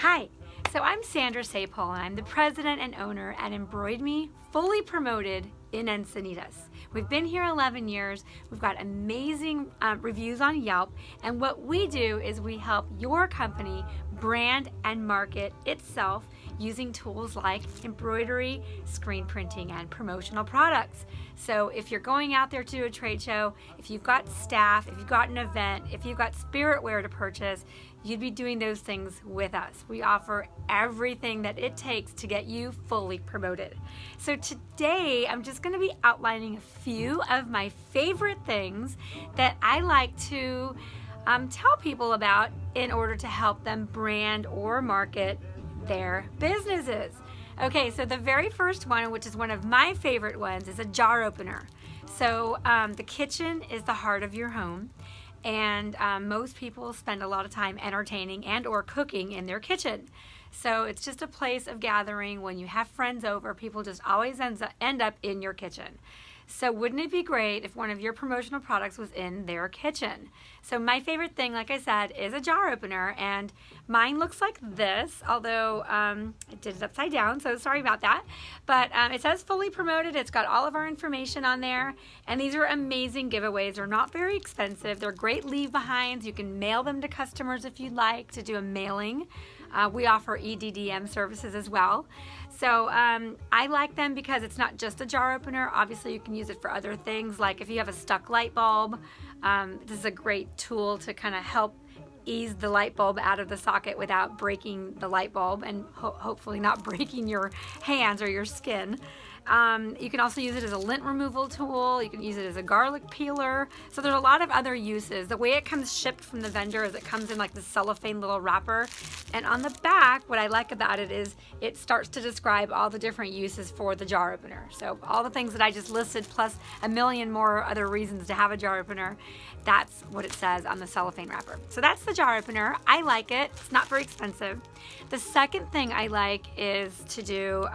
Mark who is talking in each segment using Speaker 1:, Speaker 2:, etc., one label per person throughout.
Speaker 1: Hi, so I'm Sandra Sapol and I'm the president and owner at Embroid Me, fully promoted in Encinitas. We've been here 11 years, we've got amazing reviews on Yelp, and what we do is we help your company brand and market itself using tools like embroidery, screen printing, and promotional products. So if you're going out there to a trade show, if you've got staff, if you've got an event, if you've got spiritware to purchase, you'd be doing those things with us. We offer everything that it takes to get you fully promoted. So today I'm just going to be outlining a few of my favorite things that I like to tell people about in order to help them brand or market their businesses. Okay, so the very first one, which is one of my favorite ones, is a jar opener. So the kitchen is the heart of your home, and most people spend a lot of time entertaining and or cooking in their kitchen. So it's just a place of gathering. When you have friends over, people just always end up in your kitchen. So wouldn't it be great if one of your promotional products was in their kitchen? So my favorite thing, like I said, is a jar opener, and mine looks like this, although I did it upside down, so sorry about that. But it says fully promoted. It's got all of our information on there, and these are amazing giveaways. They're not very expensive. They're great leave-behinds. You can mail them to customers if you'd like to do a mailing. We offer EDDM services as well. So I like them because it's not just a jar opener. Obviously you can use it for other things, like if you have a stuck light bulb, this is a great tool to kind of help ease the light bulb out of the socket without breaking the light bulb and hopefully not breaking your hands or your skin. You can also use it as a lint removal tool. You can use it as a garlic peeler. So there's a lot of other uses. The way it comes shipped from the vendor is it comes in like the cellophane little wrapper. And on the back, what I like about it is it starts to describe all the different uses for the jar opener. So all the things that I just listed, plus a million more other reasons to have a jar opener, that's what it says on the cellophane wrapper. So that's the jar opener. I like it. It's not very expensive. The second thing I like is to do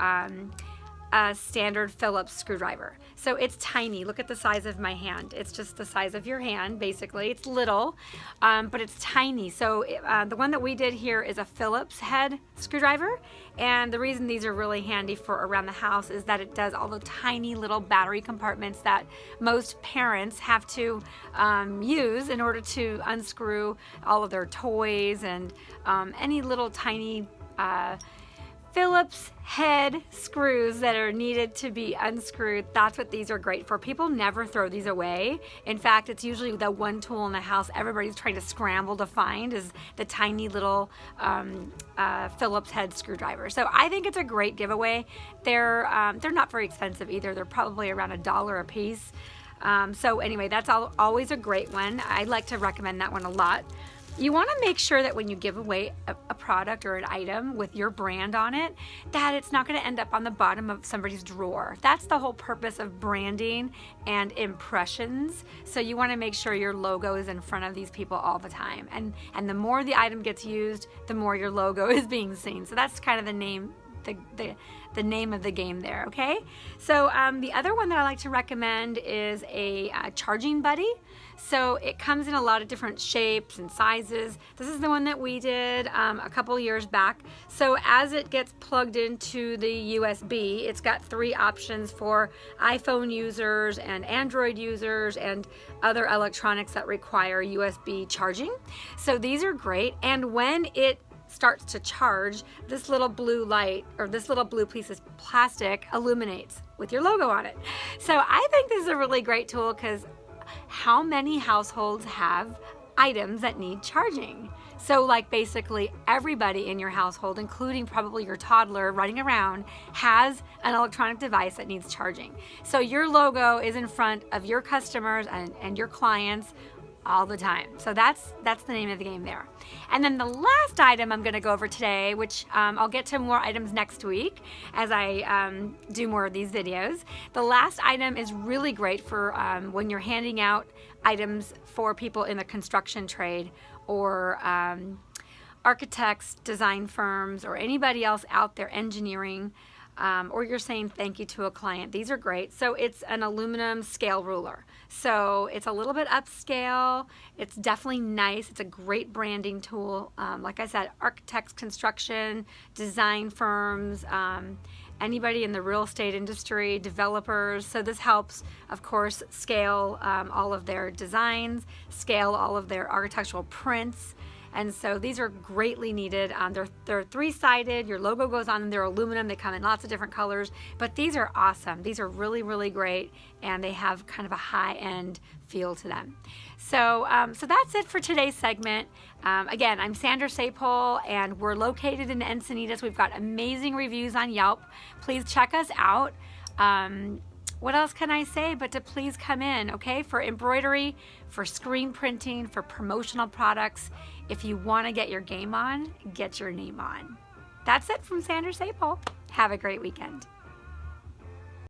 Speaker 1: a standard Phillips screwdriver. So it's tiny. Look at the size of my hand. It's just the size of your hand, basically. It's little, but it's tiny. So the one that we did here is a Phillips head screwdriver. And the reason these are really handy for around the house is that it does all the tiny little battery compartments that most parents have to use in order to unscrew all of their toys and any little tiny Phillips head screws that are needed to be unscrewed. That's what these are great for. People never throw these away. In fact, it's usually the one tool in the house everybody's trying to scramble to find is the tiny little Phillips head screwdriver. So I think it's a great giveaway. They're not very expensive either. They're probably around $1 a piece. So anyway, that's always a great one. I like to recommend that one a lot. You want to make sure that when you give away a product or an item with your brand on it, that it's not going to end up on the bottom of somebody's drawer. That's the whole purpose of branding and impressions. So you want to make sure your logo is in front of these people all the time. And the more the item gets used, the more your logo is being seen. So that's kind of the name of the game there, okay? So the other one that I like to recommend is a charging buddy. So it comes in a lot of different shapes and sizes. This is the one that we did a couple years back. So as it gets plugged into the USB, it's got 3 options for iPhone users and Android users and other electronics that require USB charging. So these are great, and when it starts to charge, this little blue light or this little blue piece of plastic illuminates with your logo on it. So I think this is a really great tool because how many households have items that need charging? So like basically everybody in your household, including probably your toddler running around, has an electronic device that needs charging. So your logo is in front of your customers and your clients all the time. So that's the name of the game there. And then the last item I'm going to go over today, which I'll get to more items next week as I do more of these videos. The last item is really great for when you're handing out items for people in the construction trade or architects, design firms, or anybody else out there engineering. or you're saying thank you to a client. These are great. So it's an aluminum scale ruler. So it's a little bit upscale. It's definitely nice. It's a great branding tool. Like I said, architects, construction, design firms, anybody in the real estate industry, developers. So this helps, of course, scale all of their designs, scale all of their architectural prints. And so these are greatly needed. They're three-sided. Your logo goes on them. They're aluminum. They come in lots of different colors. But these are awesome. These are really, really great. And they have kind of a high-end feel to them. So that's it for today's segment. Again, I'm Sandra Sapol, and we're located in Encinitas. We've got amazing reviews on Yelp. Please check us out. What else can I say but to please come in, okay? For embroidery, for screen printing, for promotional products. If you want to get your game on, get your name on. That's it from Sandra Sapol. Have a great weekend.